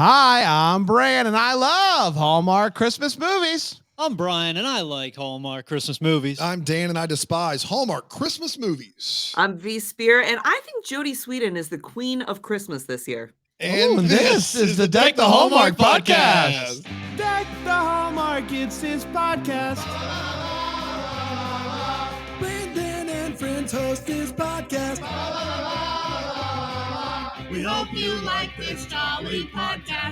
Hi, I'm Bran, and I love Hallmark Christmas movies. I'm Brian, and I like Hallmark Christmas movies. I'm Dan, and I despise Hallmark Christmas movies. I'm V. Spehar, and I think Jodie Sweetin is the queen of Christmas this year. And this is the Deck the Hallmark podcast. Deck the Hallmark, it's his podcast. Brandon and friends host this podcast. We hope you like this jolly podcast.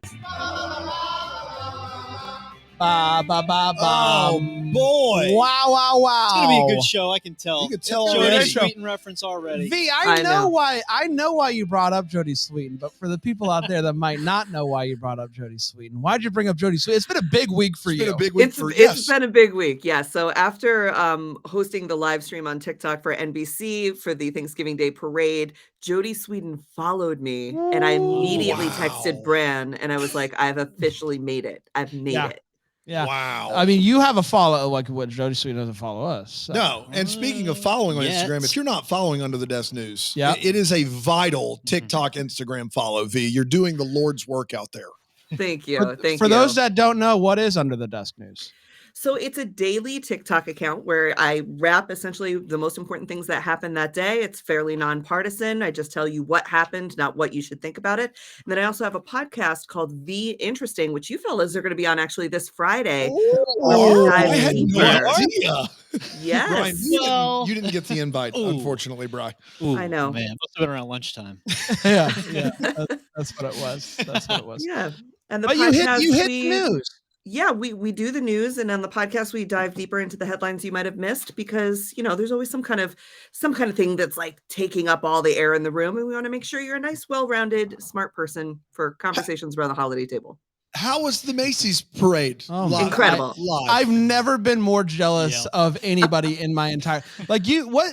Oh, boy. Wow. It's going to be a good show, I can tell. You can tell Jodie already. Sweetin reference already. V, I know. I know why you brought up Jodie Sweetin, but for the people out there that might not know why you brought up Jodie Sweetin, why'd you bring up Jodie Sweetin? It's been a big week for It's you. been a big week It's been a big week, yeah. So after hosting the live stream on TikTok for NBC for the Thanksgiving Day parade, Jodie Sweetin followed me, and I immediately texted Bran, and I was like, I've officially made it. I've made it. Yeah. Wow. I mean, you have a follow, like what Jodie Sweetin doesn't follow us. So. No, and speaking of following on Yes. Instagram, if you're not following Under the Desk News, Yeah. it is a vital TikTok, Instagram follow, V. You're doing the Lord's work out there. Thank you. For those that don't know, what is Under the Desk News? So it's a daily TikTok account where I wrap essentially the most important things that happened that day. It's fairly nonpartisan. I just tell you what happened, not what you should think about it. And then I also have a podcast called The Interesting, which you fellas are going to be on actually this Friday. Oh, dive I had deeper. no idea. Yes. Brian, Well- you didn't get the invite, Ooh. unfortunately, Brian. Ooh, I know. Man, must have been around lunchtime. yeah. That's what it was. That's what it was. Yeah. And the But podcast you hit the news. Yeah, we do the news, and on the podcast we dive deeper into the headlines you might have missed because there's always some kind of thing that's like taking up all the air in the room, and we want to make sure you're a nice, well-rounded, smart person for conversations around the holiday table. How was the Macy's parade? Oh, Live. incredible. Live. I've never been more jealous Yeah. of anybody in my entire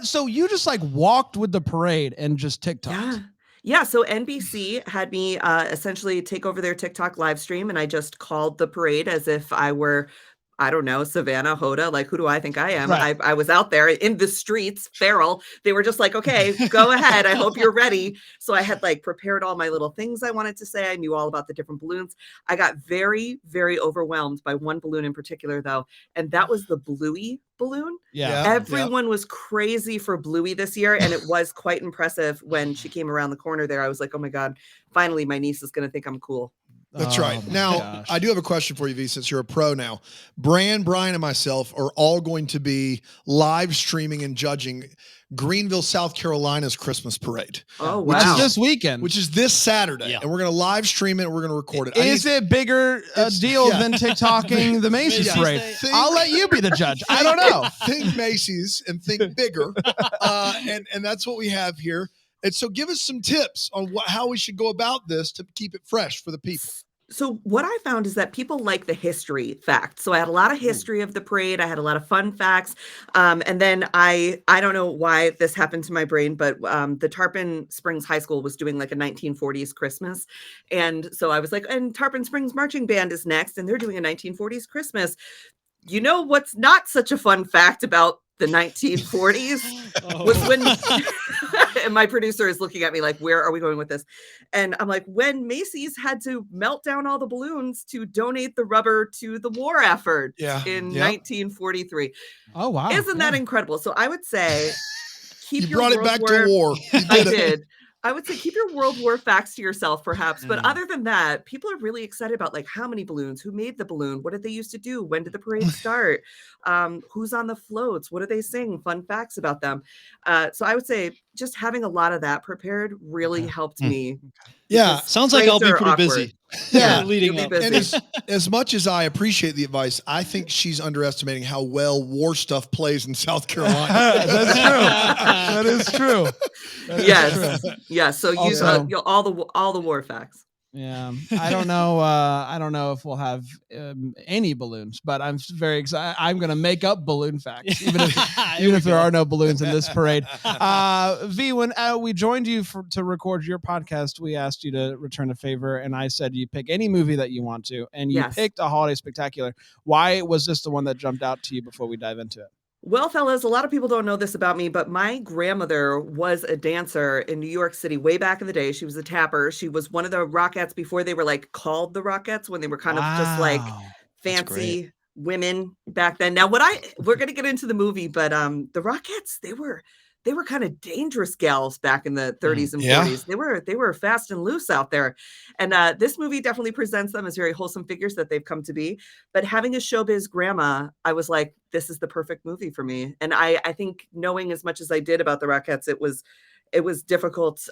so you just like walked with the parade and just TikToked. Yeah. So NBC had me essentially take over their TikTok live stream, and I just called the parade as if I were, I don't know, Savannah, Hoda. Like, who do I think I am? Right. I was out there in the streets, feral. They were just like, okay, go ahead. I hope you're ready. So I had like prepared all my little things I wanted to say. I knew all about the different balloons. I got very, very overwhelmed by one balloon in particular, though, and that was the Bluey balloon. Yeah. Everyone was crazy for Bluey this year, and it was quite impressive when she came around the corner there. I was like, oh my God, finally my niece is going to think I'm cool. That's Oh right. my Now, gosh. I do have a question for you, V, since you're a pro now. Brian, and myself are all going to be live streaming and judging Greenville, South Carolina's Christmas parade, Oh, Which wow. is this weekend. which is this Saturday. Yeah. And we're going to live stream it and we're going to record it. Is it bigger It's- deal yeah. than TikToking the Macy's Macy's parade? Day. I'll let you be the judge. I don't know. Think Macy's and think bigger. And that's what we have here. And so give us some tips on how we should go about this to keep it fresh for the people. So what I found is that people like the history facts. So I had a lot of history of the parade. I had a lot of fun facts. And then I don't know why this happened to my brain, but the Tarpon Springs High School was doing like a 1940s Christmas. And so I was like, and Tarpon Springs Marching Band is next, and they're doing a 1940s Christmas. You know what's not such a fun fact about the 1940s was when and my producer is looking at me like, where are we going with this? And I'm like, when Macy's had to melt down all the balloons to donate the rubber to the war effort in 1943. Oh, wow. Isn't that incredible? So I would say keep You your brought it World back War- to war. You I did it. did. I would say keep your World War facts to yourself, perhaps. But other than that, people are really excited about like how many balloons, who made the balloon, what did they used to do, when did the parade start, who's on the floats, what do they sing, fun facts about them. So I would say just having a lot of that prepared really helped me. Yeah. because Sounds like I'll be parades are pretty awkward. busy. Yeah. leading You'll up. be And busy. as much as I appreciate the advice, I think she's underestimating how well war stuff plays in South Carolina. That's true. That is true. That is Yes. true. Yes. So use Also- all the war facts. Yeah, I don't know. I don't know if we'll have any balloons, but I'm very excited. I'm going to make up balloon facts, even if there are no balloons in this parade. V, when we joined you to record your podcast, we asked you to return a favor, and I said you pick any movie that you want to, and you Yes. picked A Holiday Spectacular. Why was this the one that jumped out to you before we dive into it? Well, fellas, a lot of people don't know this about me, but my grandmother was a dancer in New York City way back in the day. She was a tapper. She was one of the Rockettes before they were like called the Rockettes, when they were kind of just like Wow. That's great. fancy women back then. Now, we're gonna get into the movie, but the Rockettes, they were kind of dangerous gals back in the 30s and Yeah. 40s. They were fast and loose out there. And this movie definitely presents them as very wholesome figures that they've come to be. But having a showbiz grandma, I was like, this is the perfect movie for me. And I think, knowing as much as I did about the Rockettes, it was difficult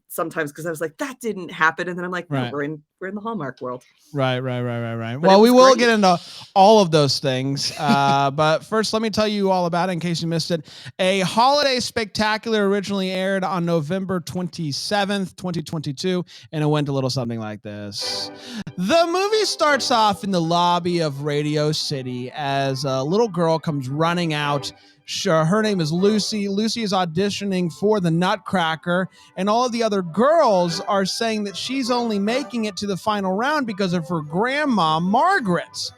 sometimes, because I was like, that didn't happen. And then I'm like, no, Right. we're in the Hallmark world. Right. But Well, it we was will great. get into all of those things. But first, let me tell you all about it in case you missed it. A Holiday Spectacular originally aired on November 27th, 2022, and it went a little something like this. The movie starts off in the lobby of Radio City as a little girl comes running out. Her name is Lucy. Lucy is auditioning for the Nutcracker, and all of the other girls are saying that she's only making it to the final round because of her grandma, Margaret.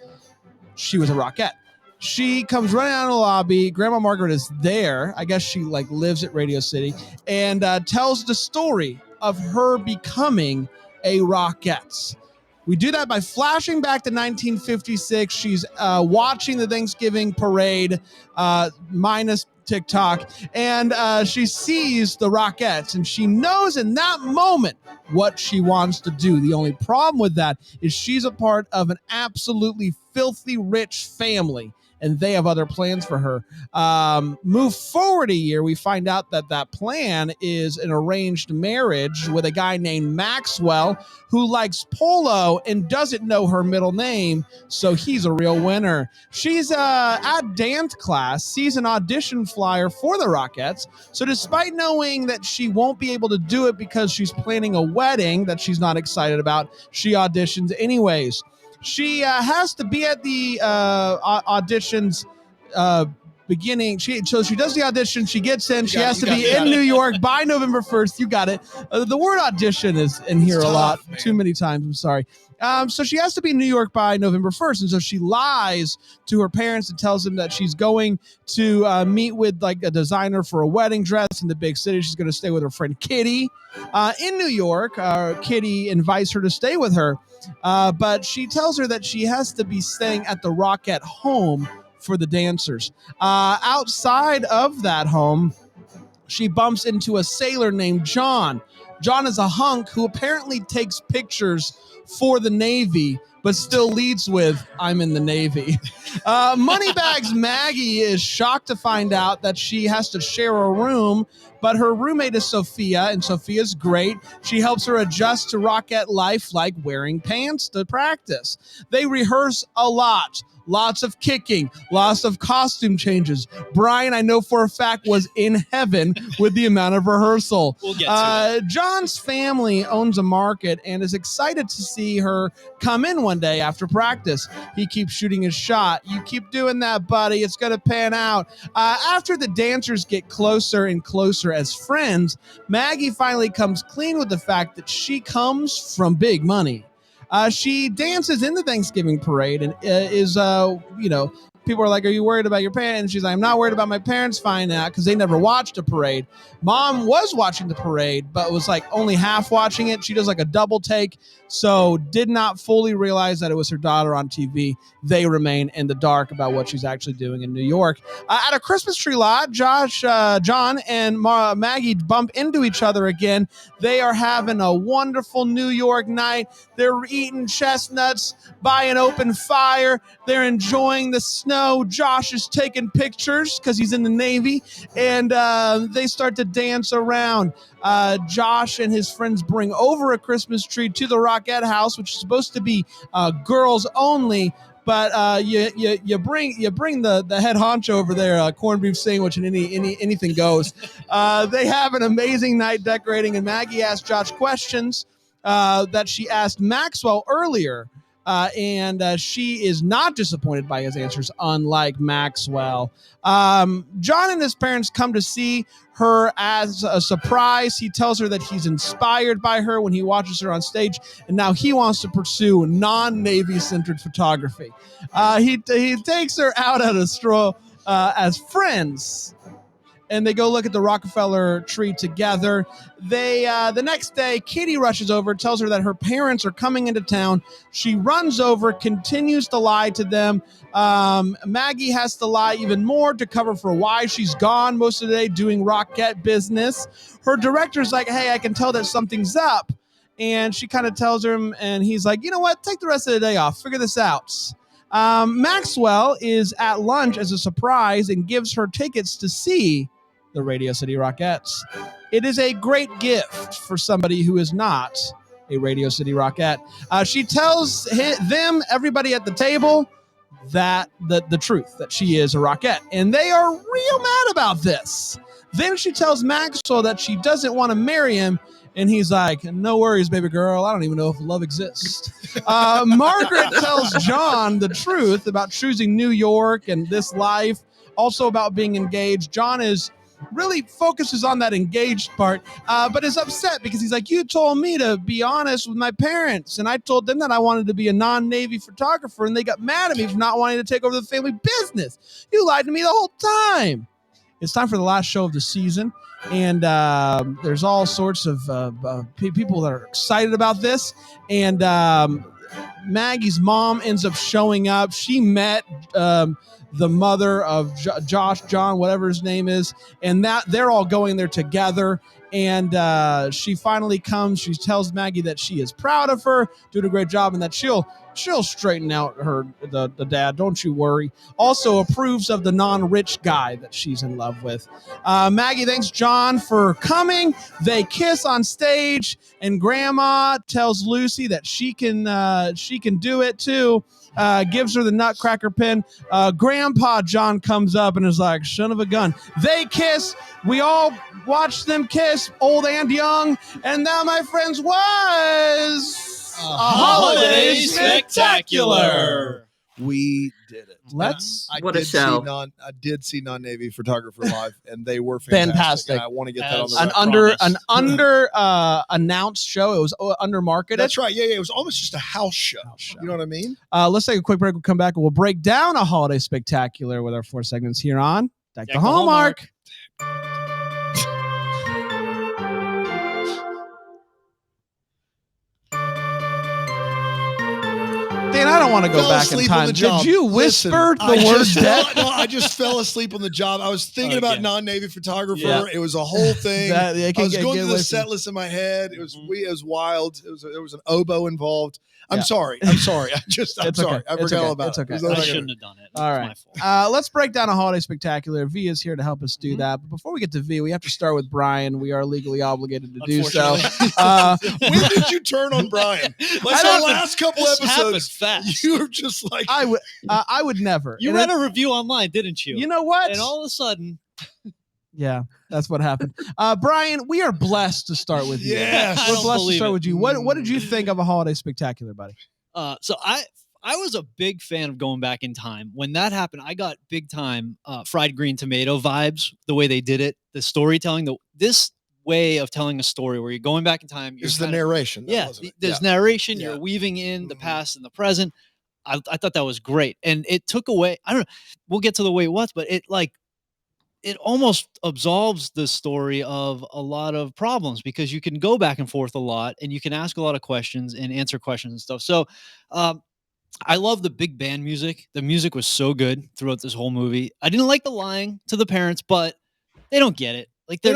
She was a Rockette. She comes running out of the lobby. Grandma Margaret is there. I guess she like lives at Radio City, and tells the story of her becoming a Rockette. We do that by flashing back to 1956. She's watching the Thanksgiving parade, minus TikTok, and she sees the Rockettes, and she knows in that moment what she wants to do. The only problem with that is she's a part of an absolutely filthy rich family, and they have other plans for her. Move forward a year, we find out that plan is an arranged marriage with a guy named Maxwell, who likes polo and doesn't know her middle name, so he's a real winner. She's at dance class, sees an audition flyer for the Rockettes, so despite knowing that she won't be able to do it because she's planning a wedding that she's not excited about, she auditions anyways. She has to be at the auditions beginning. So she does the audition. She gets in. She has to be in New York by November 1st. You got it. The word audition is in here a lot. Too many times. I'm sorry. So she has to be in New York by November 1st. And so she lies to her parents and tells them that she's going to meet with like a designer for a wedding dress in the big city. She's going to stay with her friend Kitty in New York. Kitty invites her to stay with her. But she tells her that she has to be staying at the Rockette home for the dancers. Outside of that home, she bumps into a sailor named John. John is a hunk who apparently takes pictures for the Navy, but still leads with, I'm in the Navy. Moneybags Maggie is shocked to find out that she has to share a room, but her roommate is Sophia, and Sophia's great. She helps her adjust to Rockette life like wearing pants to practice. They rehearse a lot. Lots of kicking, lots of costume changes. Brian, I know for a fact, was in heaven with the amount of rehearsal. We'll get to it. John's family owns a market and is excited to see her come in one day after practice. He keeps shooting his shot. You keep doing that, buddy. It's going to pan out. After the dancers get closer and closer as friends, Maggie finally comes clean with the fact that she comes from big money. She dances in the Thanksgiving parade and people are like, are you worried about your parents? And she's like, I'm not worried about my parents finding out because they never watched a parade. Mom was watching the parade, but was like only half watching it. She does like a double take, so did not fully realize that it was her daughter on TV. They remain in the dark about what she's actually doing in New York. At a Christmas tree lot, John and Maggie bump into each other again. They are having a wonderful New York night. They're eating chestnuts by an open fire. They're enjoying the snow. Josh is taking pictures because he's in the Navy, and they start to dance around. Josh and his friends bring over a Christmas tree to the Rockette house, which is supposed to be girls only. But you bring the head honcho over there, corned beef sandwich, and anything goes. They have an amazing night decorating, and Maggie asks Josh questions that she asked Maxwell earlier. And she is not disappointed by his answers, unlike Maxwell. John and his parents come to see her as a surprise. He tells her that he's inspired by her when he watches her on stage, and now he wants to pursue non-Navy-centered photography. He takes her out at a stroll as friends. And they go look at the Rockefeller tree together. They the next day, Kitty rushes over, tells her that her parents are coming into town. She runs over, continues to lie to them. Maggie has to lie even more to cover for why she's gone most of the day doing Rockette business. Her director's like, hey, I can tell that something's up. And she kind of tells him, and he's like, you know what? Take the rest of the day off. Figure this out. Maxwell is at lunch as a surprise and gives her tickets to see the Radio City Rockettes. It is a great gift for somebody who is not a Radio City Rockette. She tells them, everybody at the table, that the truth, that she is a Rockette. And they are real mad about this. Then she tells Maxwell that she doesn't want to marry him. And he's like, no worries, baby girl. I don't even know if love exists. Margaret tells John the truth about choosing New York and this life. Also about being engaged. John really focuses on that engaged part, but is upset because he's like, you told me to be honest with my parents, and I told them that I wanted to be a non-Navy photographer, and they got mad at me for not wanting to take over the family business. You lied to me the whole time. It's time for the last show of the season, and there's all sorts of people that are excited about this, and Maggie's mom ends up showing up. She met the mother of John, whatever his name is, and that they're all going there together. And she finally comes. She tells Maggie that she is proud of her, doing a great job, and that she'll straighten out the dad. Don't you worry. Also approves of the non-rich guy that she's in love with. Maggie thanks John for coming. They kiss on stage, and Grandma tells Lucy that she can do it too. Gives her the nutcracker pin. Grandpa John comes up and is like, son of a gun. They kiss. We all watch them kiss, old and young. And that, my friends, was a holiday spectacular. We did it. What a show. I did see non-Navy photographer live, and they were fantastic. And I want to get that on the announced show. It was under-marketed. That's right. Yeah. It was almost just a house show. You know what I mean? Let's take a quick break. We'll come back and we'll break down a holiday spectacular with our 4 segments here on Deck the Hallmark. Dan, I don't want to go back in time. Did you whisper the word death? No, I just fell asleep on the job. I was thinking about non-Navy photographer. Yeah. It was a whole thing. I was going through the set list in my head. It was wild. There was an oboe involved. I'm sorry. I'm sorry. I forgot all about it. I shouldn't have done it. All right. Let's break down a holiday spectacular. V is here to help us do that. But before we get to V, we have to start with Brian. We are legally obligated to do so. When did you turn on Brian? Like the last couple episodes, fast. You were just like, I would never. You read a review online, didn't you? You know what? And all of a sudden. Yeah, that's what happened. Brian, we are blessed to start with you. Yes. We're blessed to start with you. What did you think of a holiday spectacular, buddy? So I was a big fan of going back in time. When that happened, I got big time fried green tomato vibes, the way they did it, the storytelling, this way of telling a story where you're going back in time. It's the narration. There's narration. You're weaving in the past and the present. I thought that was great. And it took away, I don't know, we'll get to the way it was, but it almost absolves the story of a lot of problems because you can go back and forth a lot and you can ask a lot of questions and answer questions and stuff. So I love the big band music. The music was so good throughout this whole movie. I didn't like the lying to the parents, but they don't get it. Like they're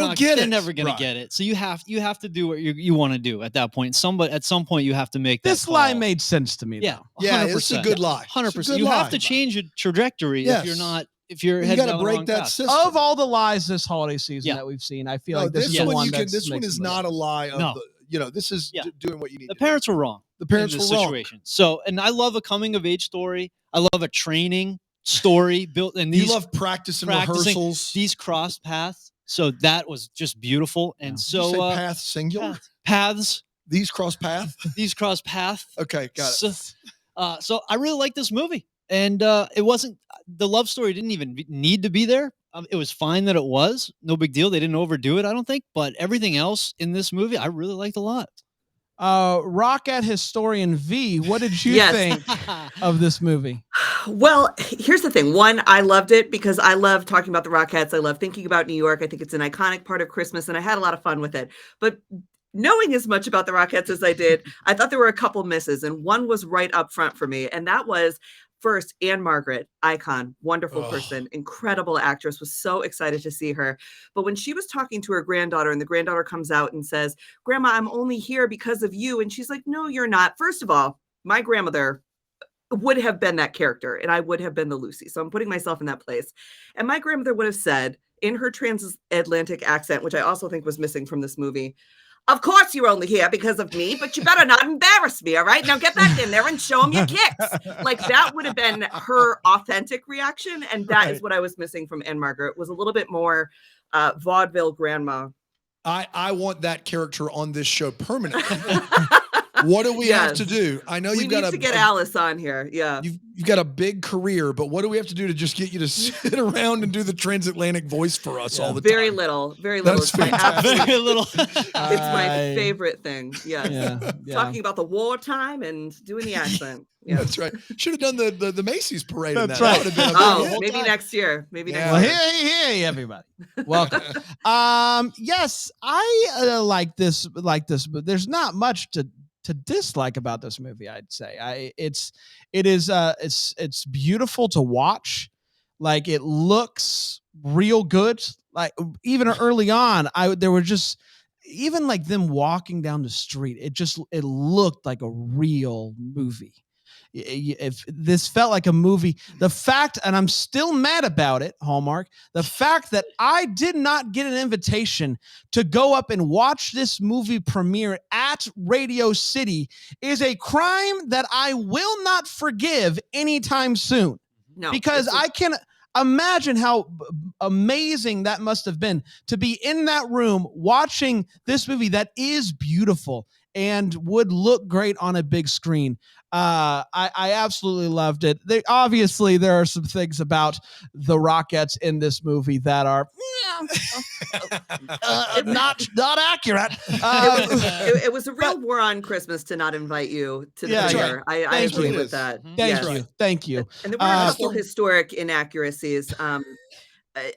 never going to get it. So you have to do what you want to do at that point. At some point you have to make that this lie made sense to me. Yeah. Though. 100%. It's a good lie. 100%. You have to change your trajectory if you're heading down the wrong path. System. Of all the lies this holiday season that we've seen, I feel like this is the one that this one is not a lie. This is doing what you need. The parents were wrong. The parents were wrong. Situation. So, and I love a coming of age story. I love a training story built. And you love practicing rehearsals. These cross paths. So that was just beautiful. And so you say path singular paths. These cross path. These cross path. Okay, got it. So I really like this movie. And it wasn't, the love story didn't even need to be there. It was fine that it was. No big deal. They didn't overdo it, I don't think. But everything else in this movie, I really liked a lot. Rockette historian V, what did you think of this movie? Well, here's the thing. One, I loved it because I love talking about the Rockettes. I love thinking about New York. I think it's an iconic part of Christmas, and I had a lot of fun with it. But knowing as much about the Rockettes as I did, I thought there were a couple misses, and one was right up front for me, and that was first Anne Margaret, icon, wonderful person, incredible actress. Was so excited to see her. But when she was talking to her granddaughter, and the granddaughter comes out and says, "Grandma, I'm only here because of you," and she's like, "No, you're not." First of all, my grandmother would have been that character, and I would have been the Lucy. So I'm putting myself in that place. And my grandmother would have said in her transatlantic accent, which I also think was missing from this movie, "Of course you're only here because of me, but you better not embarrass me, all right? Now get back in there and show them your kicks." Like, that would have been her authentic reaction, and that is what I was missing from Anne Margaret, was a little bit more vaudeville grandma. I want that character on this show permanently. What do we have to do? I know you've got to get Alice on here. Yeah. You've got a big career, but what do we have to do to just get you to sit around and do the transatlantic voice for us all the time? Very little. Very little. That's fantastic. Very little. It's my favorite thing. Yes. Yeah. Talking about the wartime and doing the accent. Yeah. That's right. Should have done the Macy's parade. That's in that. right. That would have been maybe next year. Maybe next Well, year. hey, everybody. Welcome. Yes, I like this, but there's not much to dislike about this movie. I'd say it's beautiful to watch. Like, it looks real good. Like, even early on, there were just, even like them walking down the street, it looked like a real movie. If this felt like a movie, the fact, and I'm still mad about it, Hallmark, the fact that I did not get an invitation to go up and watch this movie premiere at Radio City is a crime that I will not forgive anytime soon. No, because I can imagine how amazing that must have been to be in that room watching this movie that is beautiful and would look great on a big screen. I absolutely loved it. Obviously, there are some things about the Rockettes in this movie that are not accurate. It was a real war on Christmas to not invite you to the premiere. I agree with that. Thank you. And there were a couple historic inaccuracies. And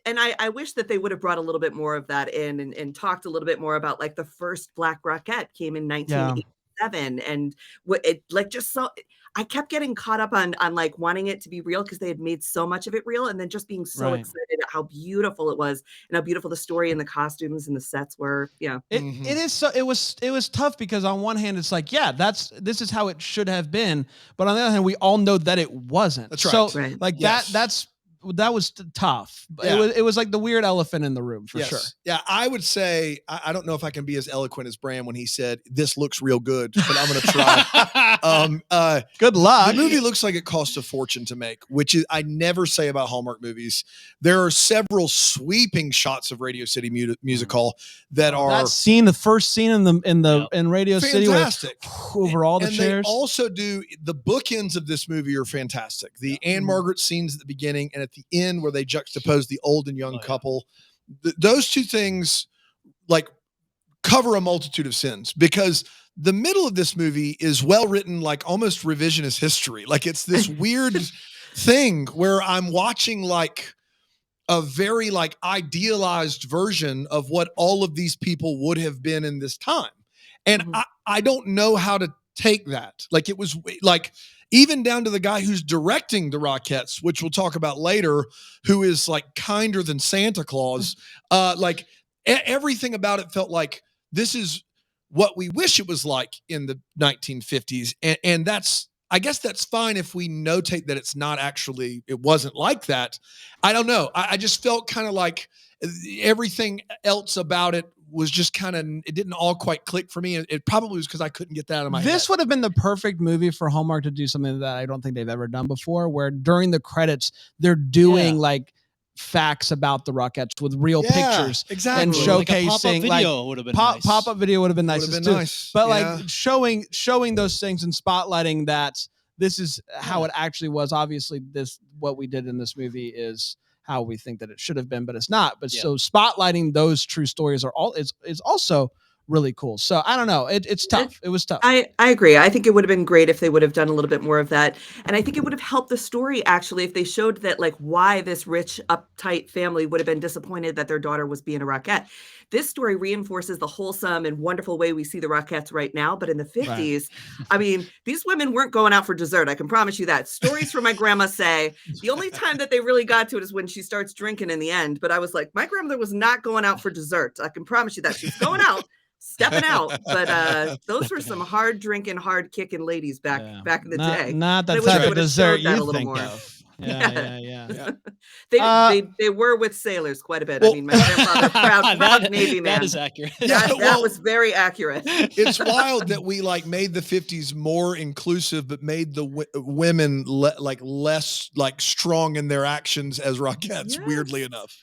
I wish that they would have brought a little bit more of that in and talked a little bit more about, like, the first Black Rockette came in 1987, and what it, like, just so I kept getting caught up on like wanting it to be real because they had made so much of it real, and then just being so excited at how beautiful it was and how beautiful the story and the costumes and the sets were. Yeah, it is. So it was tough because on one hand it's like, yeah, this is how it should have been, but on the other hand we all know that it wasn't. That's right. So like that was tough. It was like the weird elephant in the room for sure. Yeah, I would say I don't know if I can be as eloquent as Bram when he said this looks real good, but I'm going to try. Good luck. The movie looks like it cost a fortune to make, which is I never say about Hallmark movies. There are several sweeping shots of Radio City Music Hall that are that scene, the first scene in Radio City, fantastic over all the chairs. They also do the bookends of this movie are fantastic. The Anne Margaret scenes at the beginning and at the end where they juxtapose the old and young couple. Those two things like cover a multitude of sins, because the middle of this movie is well written, like almost revisionist history. Like, it's this weird thing where I'm watching like a very like idealized version of what all of these people would have been in this time. And I don't know how to take that. Like, it was like, even down to the guy who's directing the Rockettes, which we'll talk about later, who is like kinder than Santa Claus. Like everything about it felt like this is what we wish it was like in the 1950s. And I guess that's fine if we notate that it's not actually, it wasn't like that. I don't know. I just felt kind of like everything else about it was just kind of, it didn't all quite click for me. It probably was because I couldn't get that out of my head. This would have been the perfect movie for Hallmark to do something that I don't think they've ever done before, where during the credits, they're doing like facts about the Rockettes with real pictures and showcasing like a pop-up video would have been nice. Pop-up video would have been nice. But like showing those things and spotlighting that this is how it actually was. Obviously, what we did in this movie is how we think that it should have been, but it's not. But so spotlighting those true stories is also really cool. So I don't know. It's tough. It was tough. I agree. I think it would have been great if they would have done a little bit more of that. And I think it would have helped the story, actually, if they showed that, like, why this rich, uptight family would have been disappointed that their daughter was being a Rockette. This story reinforces the wholesome and wonderful way we see the Rockettes right now. But in the 50s, I mean, these women weren't going out for dessert. I can promise you that. Stories from my grandma say the only time that they really got to it is when she starts drinking in the end. But I was like, my grandmother was not going out for dessert. I can promise you that. She was going out, stepping out, but those were some hard drinking, hard kicking ladies back in the day. Not that type of dessert you think of. Yeah. They were with sailors quite a bit. I mean, my grandfather, proud Navy man. That is accurate. That was very accurate. It's wild that we like made the 50s more inclusive, but made the women less like strong in their actions as Rockettes. Yes. Weirdly enough,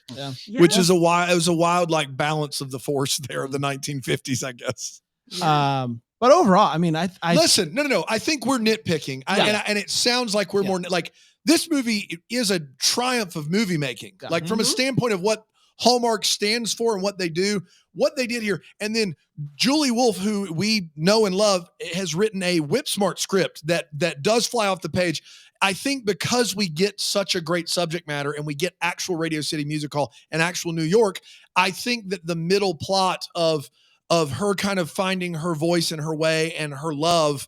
which is it was a wild like balance of the force there of the 1950s, I guess. But overall, I mean, I listen. No. I think we're nitpicking, and it sounds like we're more like. This movie is a triumph of movie making, like from a standpoint of what Hallmark stands for and what they do, what they did here. And then Julie Wolfe, who we know and love, has written a whip smart script that does fly off the page. I think because we get such a great subject matter and we get actual Radio City Music Hall and actual New York, I think that the middle plot of her kind of finding her voice and her way and her love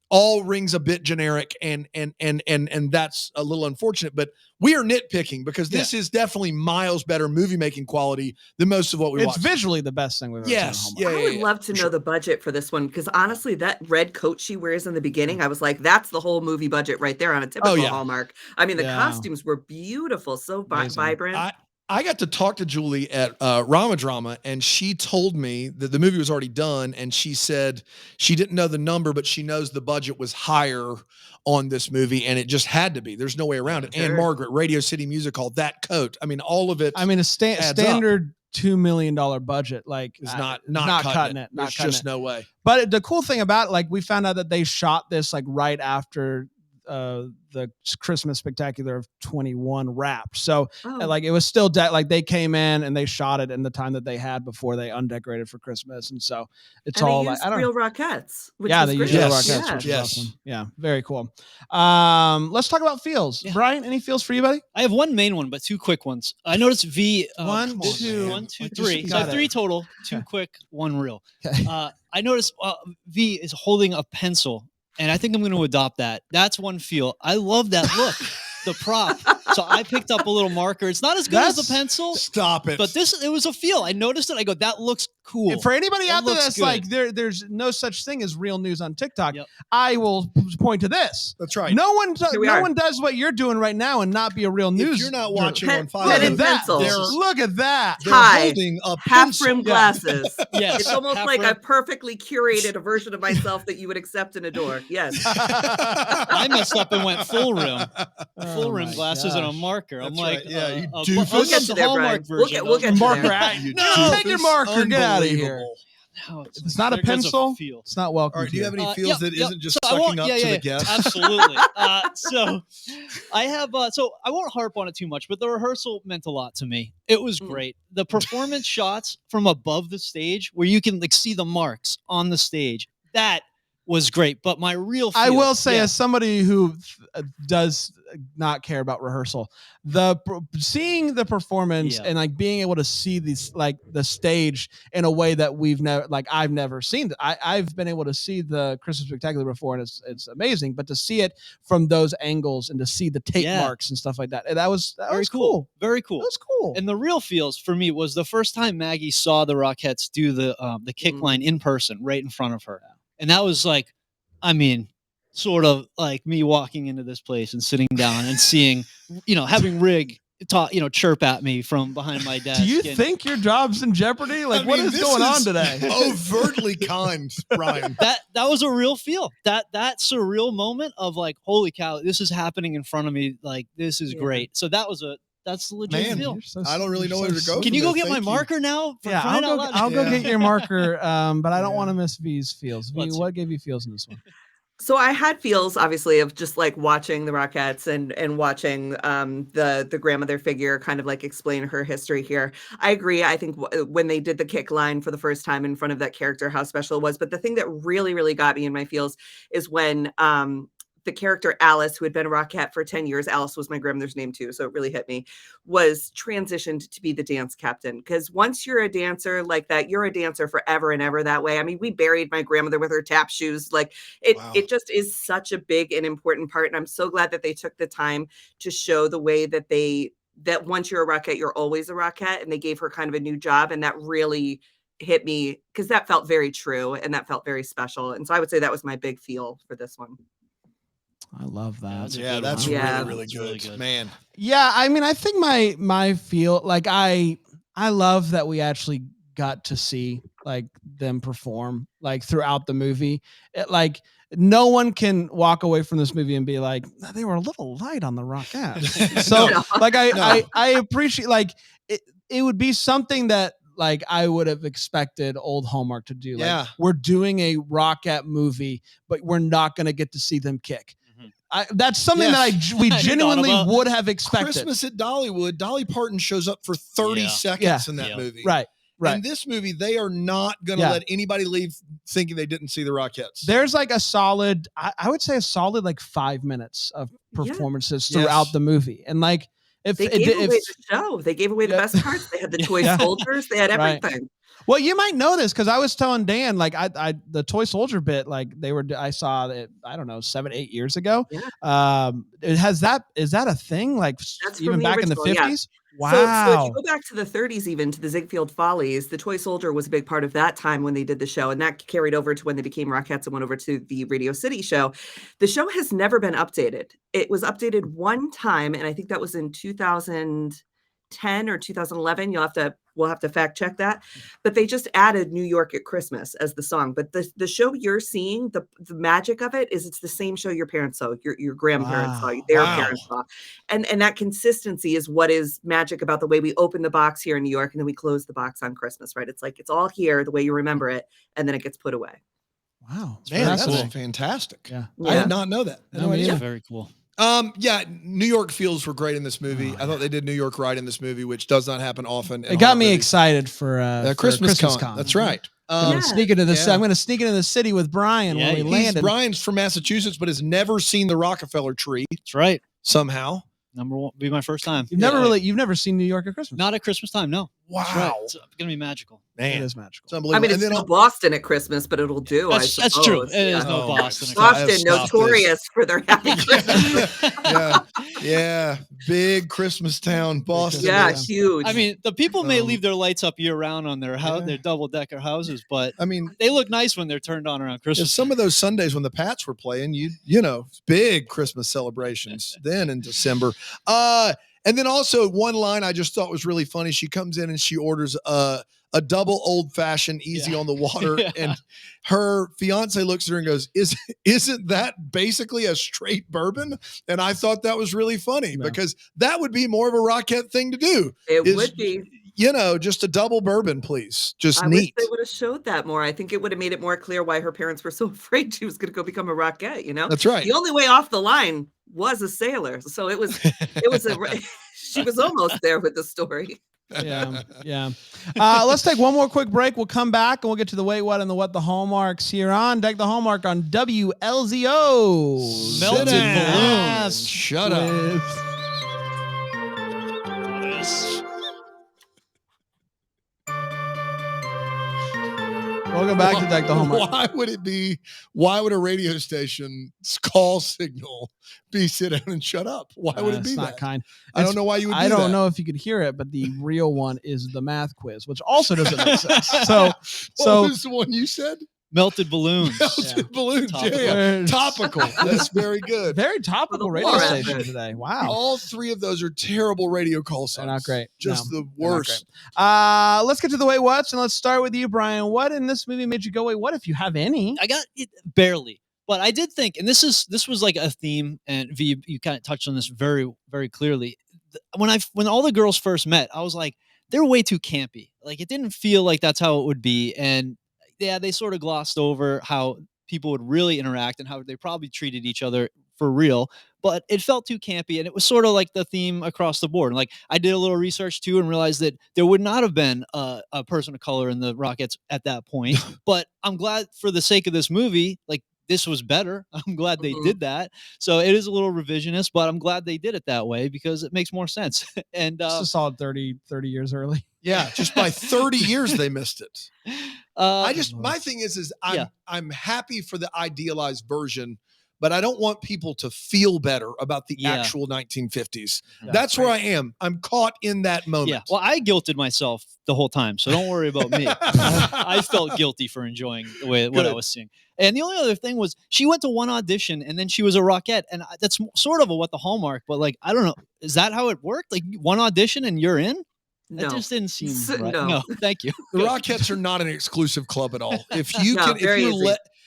all rings a bit generic, and that's a little unfortunate, but we are nitpicking because this is definitely miles better movie making quality than most of what we watch. It's visually the best thing we've ever seen. I would love to know the budget for this one, because honestly, that red coat she wears in the beginning, I was like, that's the whole movie budget right there on a typical Hallmark. I mean, the costumes were beautiful, so vibrant. I got to talk to Julie at Rama Drama, and she told me that the movie was already done, and she said she didn't know the number, but she knows the budget was higher on this movie, and it just had to be. There's no way around it. Sure. And Margaret, Radio City Music Hall, that coat. I mean, all of it. I mean, a standard $2 million budget, like, is not cutting it. There's just no way. But the cool thing about it, like, we found out that they shot this like right after the Christmas Spectacular of 21 wrapped. So like it was still like they came in and they shot it in the time that they had before they undecorated for Christmas. And so it's all like real Rockettes. They use real Rockettes, which is awesome. Yeah, very cool. Let's talk about feels. Yeah. Brian, any feels for you, buddy? I have one main one, but two quick ones. I noticed V. 1, 2, 3. So I have 3 total. 2 quick, 1 real. Okay. I noticed V is holding a pencil. And I think I'm going to adopt that. That's one feel. I love that look, the prop. So I picked up a little marker. It's not as good as the pencil. Stop it. But it was a feel. I noticed it. I go, that looks cool. And for anybody out there that's like, there's no such thing as real news on TikTok. Yep. I will point to this. That's right. No one does what you're doing right now and not be a real news. If you're not watching on fire. Look at that. They're holding a half-rim glasses. Yes. It's almost like I perfectly curated a version of myself that you would accept and adore. Yes. I messed up and went full rim. Full rim glasses and a marker. I'm like, you doofus. We'll get to there, Brian. We'll get to marker. No, take your marker. Get out of here. No, it's not a pencil. It's not welcome. All right, do you have any feels that isn't just sucking up to the guest? Absolutely. So I have. So I won't harp on it too much, but the rehearsal meant a lot to me. It was great. The performance shots from above the stage, where you can like see the marks on the stage, that was great. But my real feel, I will say, as somebody who does not care about rehearsal, seeing the performance and like being able to see these, like the stage in a way that I've never seen. I've been able to see the Christmas Spectacular before, and it's amazing. But to see it from those angles and to see the tape marks and stuff like that was very cool. Very cool. That was cool. And the real feels for me was the first time Maggie saw the Rockettes do the kick line in person, right in front of her. And that was like, I mean, sort of like me walking into this place and sitting down and seeing, having Rig chirp at me from behind my desk. Do you think your job's in jeopardy? Like, what is going on today? Overtly kind, Brian. That was a real feel. That surreal moment of like, holy cow, this is happening in front of me. Like, this is great. So that's the legit feel. I don't really know where to go. Can you go get my marker now? I'll go get your marker. But I don't want to miss V's feels. V, what gave you feels in this one? So I had feels, obviously, of just like watching the Rockettes and watching the grandmother figure kind of like explain her history here. I agree. I think when they did the kick line for the first time in front of that character, how special it was. But the thing that really, really got me in my feels is when the character Alice, who had been a Rockette for 10 years, Alice was my grandmother's name too, so it really hit me, was transitioned to be the dance captain. Because once you're a dancer like that, you're a dancer forever and ever that way. I mean, we buried my grandmother with her tap shoes. Like it just is such a big and important part. And I'm so glad that they took the time to show the way that that once you're a Rockette, you're always a Rockette. And they gave her kind of a new job. And that really hit me because that felt very true and that felt very special. And so I would say that was my big feel for this one. I love that. That's really good, man. Yeah, I mean, I think my feel like I love that we actually got to see like them perform like throughout the movie. Like no one can walk away from this movie and be like, they were a little light on the Rockettes. So like I appreciate like it would be something that like I would have expected old Hallmark to do. Like we're doing a Rockette movie, but we're not going to get to see them kick. That's something that we genuinely would have expected. Christmas at Dollywood, Dolly Parton shows up for 30 seconds in that movie. Right. In this movie, they are not going to let anybody leave thinking they didn't see the Rockettes. There's like a solid, I would say a solid like 5 minutes of performances throughout the movie. And like, if they gave away the show, they gave away the best parts. They had the toy soldiers, they had everything. Well, you might know this because I was telling Dan, like I the toy soldier bit, like I saw it, I don't know, 7-8 years ago. Yeah. Is that a thing? Like that's even back in the 50s? Yeah. Wow. So if you go back to the 30s, even to the Ziegfeld Follies, the toy soldier was a big part of that time when they did the show. And that carried over to when they became Rockettes and went over to the Radio City show. The show has never been updated. It was updated one time. And I think that was in 2010 or 2011. We'll have to fact check that, but they just added New York at Christmas as the song. But the show you're seeing, the magic of it is it's the same show your parents saw, your grandparents saw, their parents saw. And that consistency is what is magic about the way we open the box here in New York and then we close the box on Christmas, right? It's like, it's all here the way you remember it. And then it gets put away. Wow. Man, that's fantastic. Yeah. I did not know that. Very cool. New York feels were great in this movie. I thought they did New York right in this movie, which does not happen often. It got me excited for Christmas Con. That's right. Sneak into this. I'm going to sneak into the city with Brian when we land. Brian's from Massachusetts, but has never seen the Rockefeller tree. That's right. Somehow. Number one, be my first time. You've never seen New York at Christmas? Not at Christmas time, no. Wow. Right. It's going to be magical. Man. It is magical. It's unbelievable. I mean, it's still Boston at Christmas, but it'll do. That's true. It is no Boston. Boston, notorious for their happy Christmas. Yeah. Big Christmas town, Boston. Yeah, huge. I mean, the people may leave their lights up year round on their house, their double-decker houses, but I mean, they look nice when they're turned on around Christmas. Some of those Sundays when the Pats were playing, you know, big Christmas celebrations then in December. And then also one line I just thought was really funny. She comes in and she orders a double old fashioned easy on the water. And her fiance looks at her and goes, isn't that basically a straight bourbon? And I thought that was really funny because that would be more of a Rockette thing to do. It would be. You know, just a double bourbon, please. Just I neat. wish they would have showed that more. I think it would have made it more clear why her parents were so afraid she was going to go become a Rockette, you know? That's right. The only way off the line was a sailor. So she was almost there with the story. Yeah. Let's take one more quick break. We'll come back and we'll get to the wait, what, and the what the Hallmarks here on Deck the Hallmark on WLZO. Melted balloons. Shut up. Welcome back to Deck the Hallmark. Why would a radio station's call signal be sit down and shut up? Why would it be it's that? Not kind. I don't know why you would do that. I don't know if you could hear it, but the real one is the math quiz, which also doesn't make sense. What was the one you said? Melted balloons. Melted balloons. Topical. Yeah. Topical. That's very good. Very topical radio station today. Wow. All three of those are terrible radio call signs. They're not great. Just the worst. Let's get to the wait what's, and let's start with you, Brian. What in this movie made you go wait what, if you have any? I got it barely. But I did think, and this was like a theme, and V, you kind of touched on this very, very clearly. When all the girls first met, I was like, they're way too campy. Like, it didn't feel like that's how it would be. And yeah, they sort of glossed over how people would really interact and how they probably treated each other for real. But it felt too campy, and it was sort of like the theme across the board. Like I did a little research too and realized that there would not have been a person of color in the Rockettes at that point. But I'm glad for the sake of this movie, like this was better. I'm glad they did that. So it is a little revisionist, but I'm glad they did it that way because it makes more sense. And just a solid 30 years early. Yeah, just by 30 years they missed it. My thing is I'm happy for the idealized version, but I don't want people to feel better about the actual 1950s. That's where I am. I'm caught in that moment. Yeah. Well, I guilted myself the whole time, so don't worry about me. I felt guilty for enjoying the way what I was seeing. And the only other thing was she went to one audition and then she was a Rockette, and that's sort of what the Hallmark, but like I don't know, is that how it worked? Like one audition and you're in? No. That just didn't seem right. No, thank you. The Rockettes are not an exclusive club at all. If you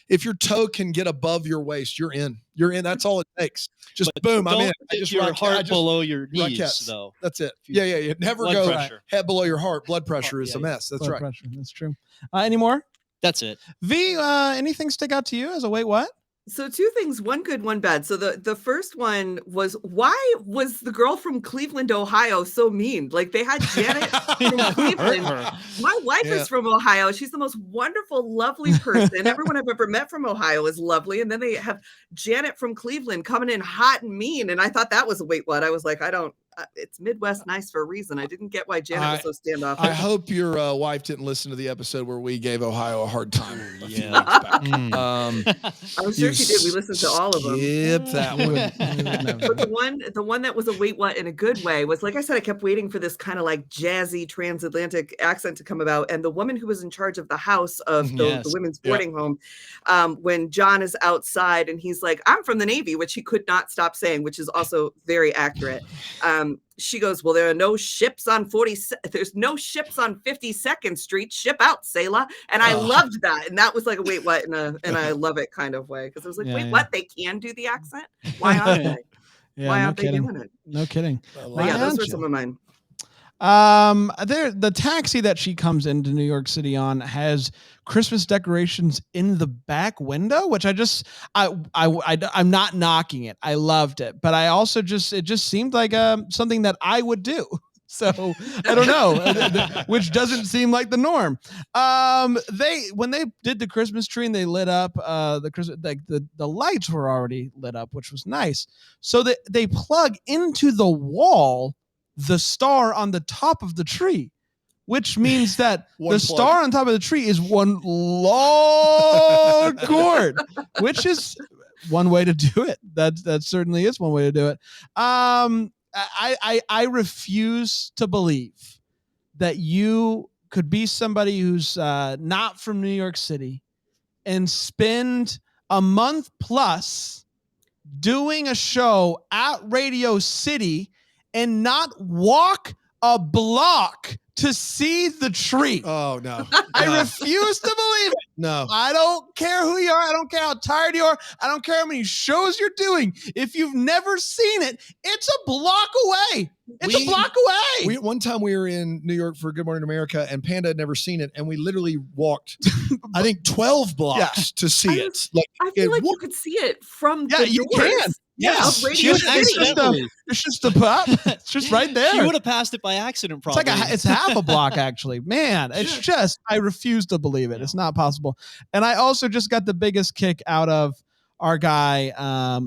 if your toe can get above your waist, you're in. You're in. That's all it takes. Just boom, I'm in. I just your heart below your knees, Rockettes. Though. That's it. Yeah. Never go head below your heart. Blood pressure is a mess. That's Blood pressure. That's true. Any more? That's it. V, anything stick out to you as a wait what? So two things, one good, one bad. So the first one was, why was the girl from Cleveland, Ohio so mean? Like they had Janet from Cleveland. My wife is from Ohio. She's the most wonderful, lovely person. Everyone I've ever met from Ohio is lovely. And then they have Janet from Cleveland coming in hot and mean. And I thought that was a wait what? I was like, it's Midwest nice for a reason. I didn't get why Janet was so standoffish. I hope your wife didn't listen to the episode where we gave Ohio a hard time. I'm sure she did. We listened to all of them. Yep, that one. But the one that was a wait what in a good way was, like I said, I kept waiting for this kind of like jazzy transatlantic accent to come about. And the woman who was in charge of the house of the women's boarding home, when John is outside and he's like, I'm from the Navy, which he could not stop saying, which is also very accurate. She goes, well, there are no ships on there's no ships on 52nd Street. Ship out, sailor. And I loved that. And that was like a wait, what and I love it kind of way. Because it was like, what? They can do the accent? Why aren't they? Why aren't they doing it? No kidding. Those were some of mine. The taxi that she comes into New York City on has Christmas decorations in the back window, which I'm not knocking it. I loved it, but I also it just seemed like something that I would do. So I don't know, which doesn't seem like the norm. When they did the Christmas tree and they lit up the lights were already lit up, which was nice. So they plug into the wall the star on the top of the tree, which means that the star on top of the tree is one long cord, which is one way to do it. That certainly is one way to do it. I refuse to believe that you could be somebody who's not from New York City and spend a month plus doing a show at Radio City and not walk a block to see the tree. Oh, no. I refuse to believe it. No. I don't care who you are. I don't care how tired you are. I don't care how many shows you're doing. If you've never seen it, it's a block away. It's a block away. One time we were in New York for Good Morning America, and Panda had never seen it, and we literally walked, I think, 12 blocks to see it. I feel like you could see it from the you doors. can. Yes, it's just a pop. It's just right there. She would have passed it by accident, probably. It's half a block, actually. Man, it's just, I refuse to believe it. It's not possible. And I also just got the biggest kick out of our guy,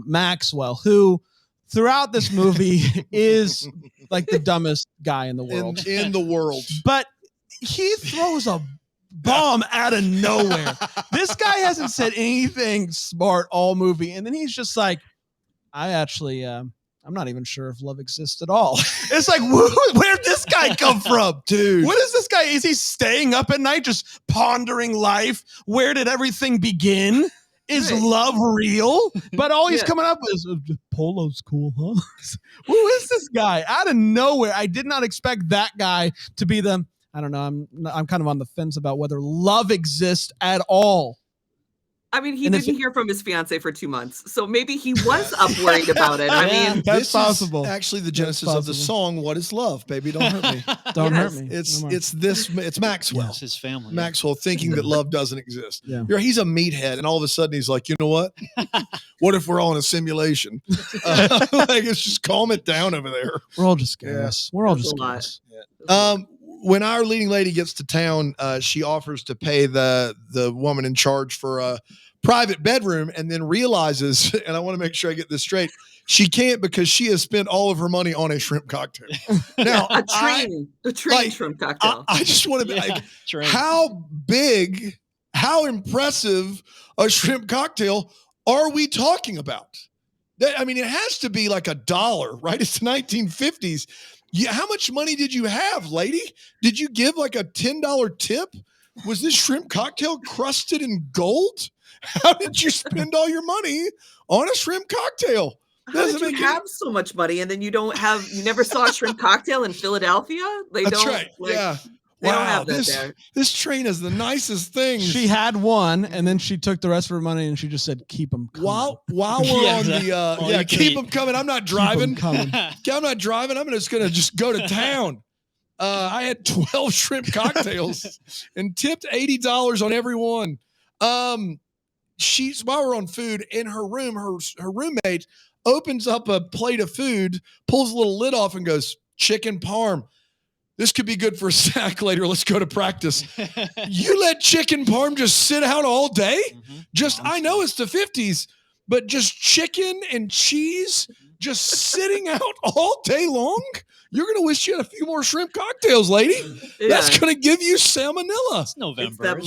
Maxwell, who throughout this movie is like the dumbest guy in the world. In the world. But he throws a bomb out of nowhere. This guy hasn't said anything smart all movie. And then he's just like, I actually, I'm not even sure if love exists at all. It's like, where'd this guy come from? Dude. What is this guy? Is he staying up at night just pondering life? Where did everything begin? Is love real? But all he's coming up with is, Polo's cool, huh? Who is this guy? Out of nowhere. I did not expect that guy to be I don't know. I'm kind of on the fence about whether love exists at all. I mean, he didn't hear from his fiance for 2 months, so maybe he was up worried about it. I mean, that's possible. Actually, the genesis of the song "What Is Love, Baby Don't Hurt Me." Don't hurt me. It's Maxwell. Yes, his family. Maxwell thinking that love doesn't exist. Yeah. He's a meathead, and all of a sudden he's like, you know what? What if we're all in a simulation? Like, it's just calm it down over there. We're all just guys. We're all just guys. When our leading lady gets to town, she offers to pay the woman in charge for a private bedroom, and then realizes, and I want to make sure I get this straight, she can't because she has spent all of her money on a shrimp cocktail. Now, a train shrimp cocktail. I just want to be like, how big, how impressive a shrimp cocktail are we talking about? I mean, it has to be like $1, right? It's the 1950s. Yeah, how much money did you have, lady? Did you give like a $10 tip? Was this shrimp cocktail crusted in gold? How did you spend all your money on a shrimp cocktail? How did you have so much money and then you never saw a shrimp cocktail in Philadelphia? That's right. Yeah. They don't have that there. This train is the nicest thing. She had one, and then she took the rest of her money, and she just said, "Keep them coming." While we're on the keep them coming. I'm not driving. I'm not driving. I'm just gonna go to town. I had 12 shrimp cocktails and tipped $80 on every one. While we're on food in her room, her roommate opens up a plate of food, pulls a little lid off, and goes, "Chicken parm. This could be good for a snack later. Let's go to practice." You let chicken parm just sit out all day? I know it's the 50s, but just chicken and cheese just sitting out all day long? You're going to wish you had a few more shrimp cocktails, lady. Yeah. That's going to give you salmonella. It's November. It's that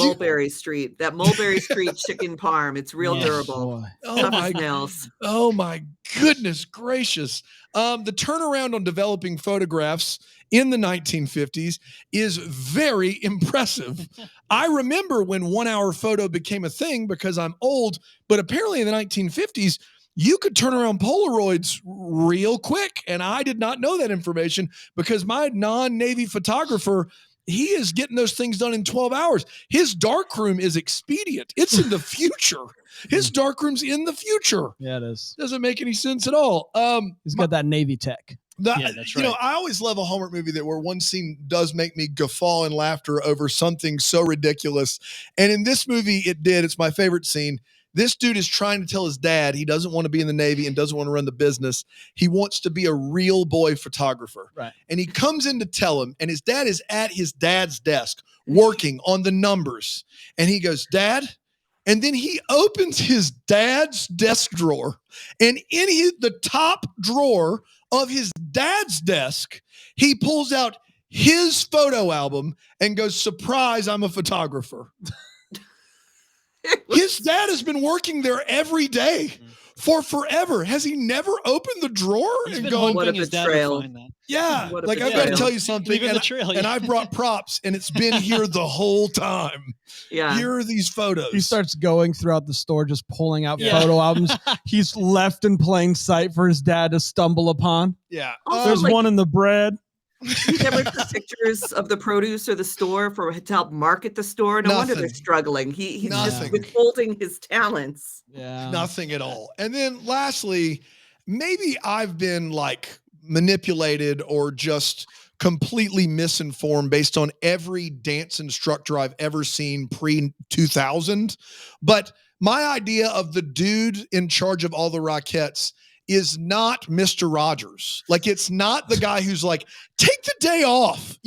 Mulberry Street chicken parm. It's real durable. Oh my goodness gracious. The turnaround on developing photographs in the 1950s is very impressive. I remember when 1 hour photo became a thing because I'm old, but apparently in the 1950s, you could turn around Polaroids real quick. And I did not know that information because my non-Navy photographer, he is getting those things done in 12 hours. His darkroom is expedient. It's in the future. His darkroom's in the future. Yeah, it is. Doesn't make any sense at all. He's got that Navy tech. That's right. I always love a Hallmark movie where one scene does make me guffaw in laughter over something so ridiculous. And in this movie, it did. It's my favorite scene. This dude is trying to tell his dad he doesn't want to be in the Navy and doesn't want to run the business. He wants to be a real boy photographer. Right. And he comes in to tell him, and his dad is at his dad's desk working on the numbers. And he goes, "Dad?" And then he opens his dad's desk drawer, and in the top drawer of his dad's desk, he pulls out his photo album and goes, "Surprise, I'm a photographer." His dad has been working there every day for forever. Has he never opened the drawer and gone, "What a betrayal"? Yeah, like I've got to tell you something. And I brought props, and it's been here the whole time. Yeah, here are these photos. He starts going throughout the store, just pulling out photo albums. He's left in plain sight for his dad to stumble upon. Yeah, there's one in the bread. He never took pictures of the produce or the store to help market the store. No wonder they're struggling. He's just withholding his talents. Yeah, nothing at all. And then lastly, maybe I've been like manipulated or just completely misinformed based on every dance instructor I've ever seen pre-2000. But my idea of the dude in charge of all the Rockettes is not Mr. Rogers. Like, it's not the guy who's like, take the day off,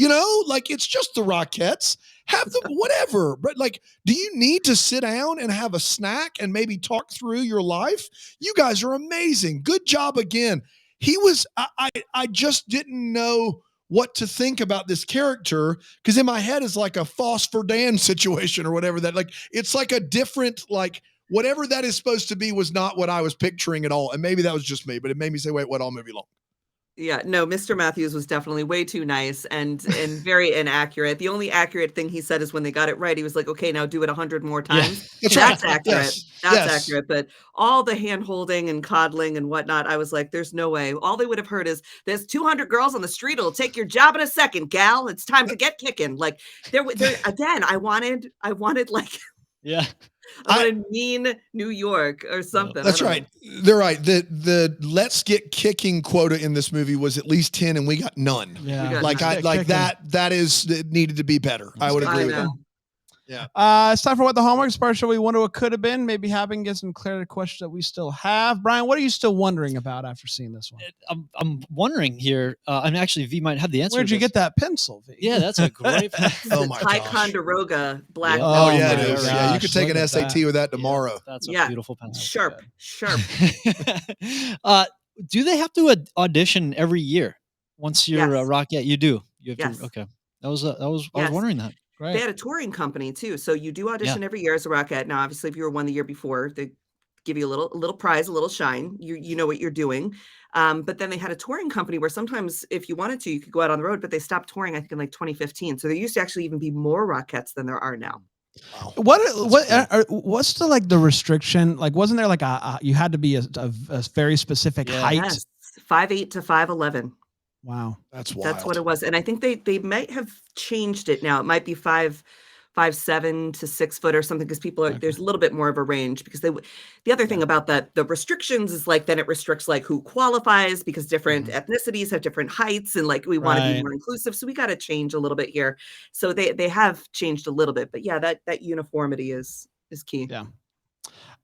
like it's just the Rockettes. Have them, whatever. But like, do you need to sit down and have a snack and maybe talk through your life? You guys are amazing. Good job again. I just didn't know what to think about this character because in my head is like a Phosphor Dan situation or whatever that, like, it's like a different, like, whatever that is supposed to be was not what I was picturing at all. And maybe that was just me, but it made me say, wait, what, all movie long? Yeah, no, Mr. Matthews was definitely way too nice and very inaccurate. The only accurate thing he said is when they got it right, he was like, "Okay, now do it 100 more times." Yeah. That's accurate. Yes. That's accurate. But all the hand holding and coddling and whatnot, I was like, there's no way. All they would have heard is, "There's 200 girls on the street. It'll take your job in a second, gal. It's time to get kicking." Like there again, I wanted like Yeah. I mean New York or something. That's right. They're right. The let's get kicking quota in this movie was at least 10 and we got none. Yeah. That it needed to be better. I would agree with that. Yeah. It's time for What the Hallmark Part. Shall we wonder what could have been? Maybe having get some clarity questions that we still have. Brian, what are you still wondering about after seeing this one? I'm wondering here. I mean, actually, V might have the answer. Where'd you get that pencil, V? Yeah, that's a great pencil. Oh my gosh. Ticonderoga black. Yeah. Oh yeah, it is. Yeah, you could take an SAT with that tomorrow. Yeah, that's a beautiful pencil. Sharp. Do they have to audition every year once you're a Rockette? You do. You have to. Okay. That was. I was wondering that. Great. They had a touring company too, so you do audition every year as a Rockette. Now, obviously, if you were one the year before, they give you a little prize, a little shine. You know what you're doing. But then they had a touring company where sometimes, if you wanted to, you could go out on the road. But they stopped touring, I think, in like 2015. So there used to actually even be more Rockettes than there are now. Wow. What's the restriction? Like, wasn't there like you had to be a very specific height? Yes, 5'8" to 5'11". Wow, that's wild. That's what it was, and I think they might have changed it now. It might be 5'7" to 6 foot or something, because people are there's a little bit more of a range, because the other thing about that, the restrictions is like then it restricts like who qualifies, because different ethnicities have different heights, and like we want to be more inclusive, so we got to change a little bit here. So they have changed a little bit, but yeah, that uniformity is key. Yeah.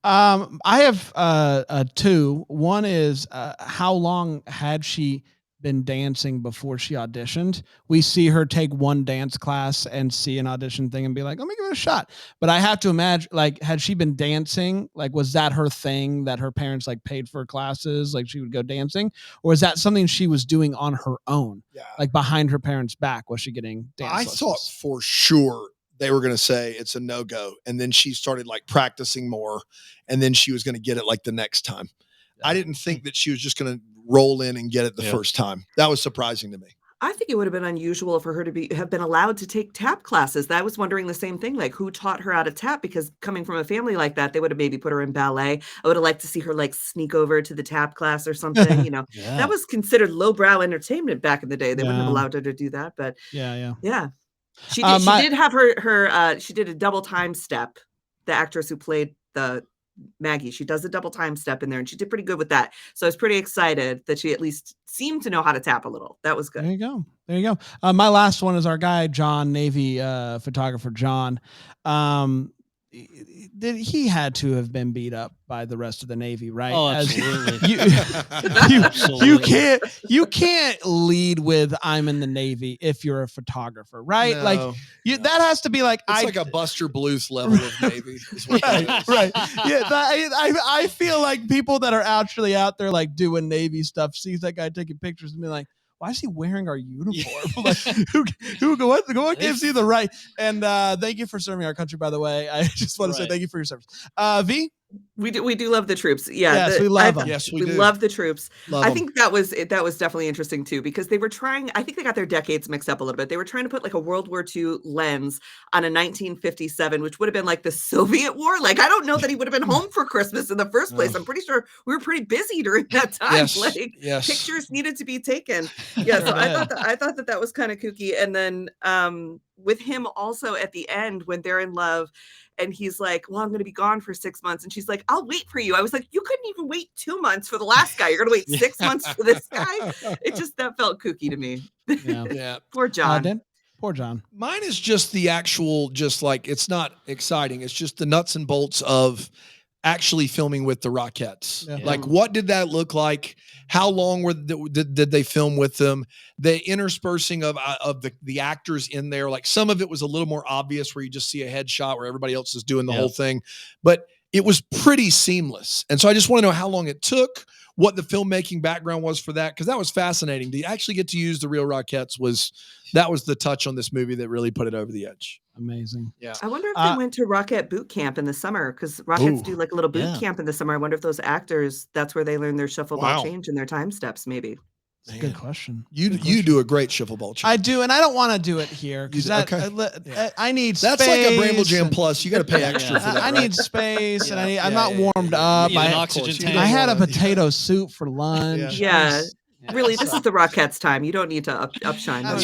I have two. One is how long had she been dancing before she auditioned? We see her take one dance class and see an audition thing and be like, let me give it a shot. But I have to imagine, like, had she been dancing, like, was that her thing that her parents like paid for classes, like she would go dancing, or is that something she was doing on her own, like behind her parents' back? Was she getting dance lessons? Thought for sure they were going to say it's a no-go, and then she started like practicing more, and then she was going to get it like the next time. I didn't think that she was just going to roll in and get it the first time. That was surprising to me. I think it would have been unusual for her to have been allowed to take tap classes. I was wondering the same thing, like who taught her how to tap, because coming from a family like that, they would have maybe put her in ballet. I would have liked to see her like sneak over to the tap class or something, That was considered lowbrow entertainment back in the day. They wouldn't have allowed her to do that, but yeah. She did have her she did a double time step. The actress who played the Maggie, she does a double time step in there, and she did pretty good with that. So I was pretty excited that she at least seemed to know how to tap a little. That was good. There you go. My last one is our guy, John, Navy photographer John. He had to have been beat up by the rest of the Navy, right? Oh, absolutely. You can't lead with "I'm in the Navy" if you're a photographer, right? No, that has to be like like a Buster Bluth level of Navy. Right. Yeah, I feel like people that are actually out there like doing Navy stuff sees that guy taking pictures and be like, why is he wearing our uniform? Like, what gives you the right? And thank you for serving our country, by the way. I just want to say thank you for your service. V? We do love the troops. Yeah. Yes, we love them. Yes, we do. Love the troops. Love I think that was definitely interesting too, because they were trying, I think they got their decades mixed up a little bit. They were trying to put like a World War II lens on a 1957, which would have been like the Soviet war. Like, I don't know that he would have been home for Christmas in the first place. I'm pretty sure we were pretty busy during that time. Pictures needed to be taken. Yeah. So I thought that was kind of kooky. And then with him also at the end when they're in love, and he's like, well, I'm going to be gone for 6 months. And she's like, I'll wait for you. I was like, you couldn't even wait 2 months for the last guy. You're going to wait 6 months for this guy. That felt kooky to me. Yeah. Poor John. Poor John. Mine is just the actual, just like, it's not exciting. It's just the nuts and bolts of actually filming with the Rockettes. Yeah. Like, what did that look like? How long did they film with them? The interspersing of the actors in there, like some of it was a little more obvious where you just see a headshot where everybody else is doing the whole thing, but it was pretty seamless. And so I just want to know how long it took, what the filmmaking background was for that, because that was fascinating. To actually get to use the real Rockettes was the touch on this movie that really put it over the edge. Amazing. Yeah. I wonder if they went to Rockette boot camp in the summer, because Rockettes do like a little boot camp in the summer. I wonder if those actors, that's where they learn their shuffle ball change and their time steps, maybe. That's a good question. You do a great shuffle ball change. I do, and I don't want to do it here because I need space. That's like a Bramble Jam Plus. You got to pay extra for that. I need space, and I'm not warmed up. An oxygen tank. I had a potato soup for lunch. Yeah. Really, this is the Rockettes' time. You don't need to upshine. I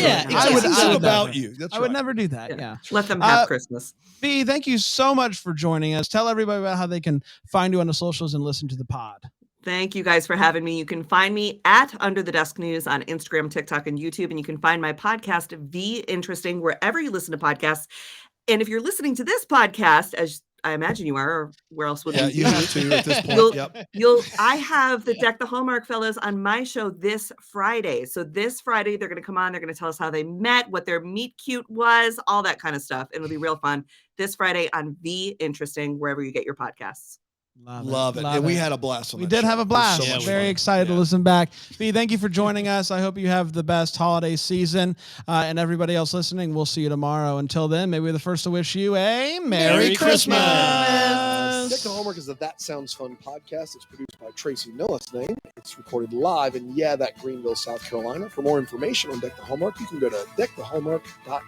would never do that. Yeah. Let them have Christmas. V, thank you so much for joining us. Tell everybody about how they can find you on the socials and listen to the pod. Thank you guys for having me. You can find me at Under the Desk News on Instagram, TikTok, and YouTube. And you can find my podcast, V Interesting, wherever you listen to podcasts. And if you're listening to this podcast, as I imagine you are, or where else would you have to at this point. I have the Deck the Hallmark fellows on my show this Friday. So this Friday, they're going to come on. They're going to tell us how they met, what their meet cute was, all that kind of stuff. It'll be real fun this Friday on V Interesting, wherever you get your podcasts. Love it. And we had a blast on We did have a blast. So very excited to listen back. V, thank you for joining us. I hope you have the best holiday season. And everybody else listening, we'll see you tomorrow. Until then, maybe we're the first to wish you a Merry Christmas. Deck the Hallmark is the That Sounds Fun podcast. It's produced by Tracy Noah's name. It's recorded live in that Greenville, South Carolina. For more information on Deck the Hallmark, you can go to deckthehallmark.com.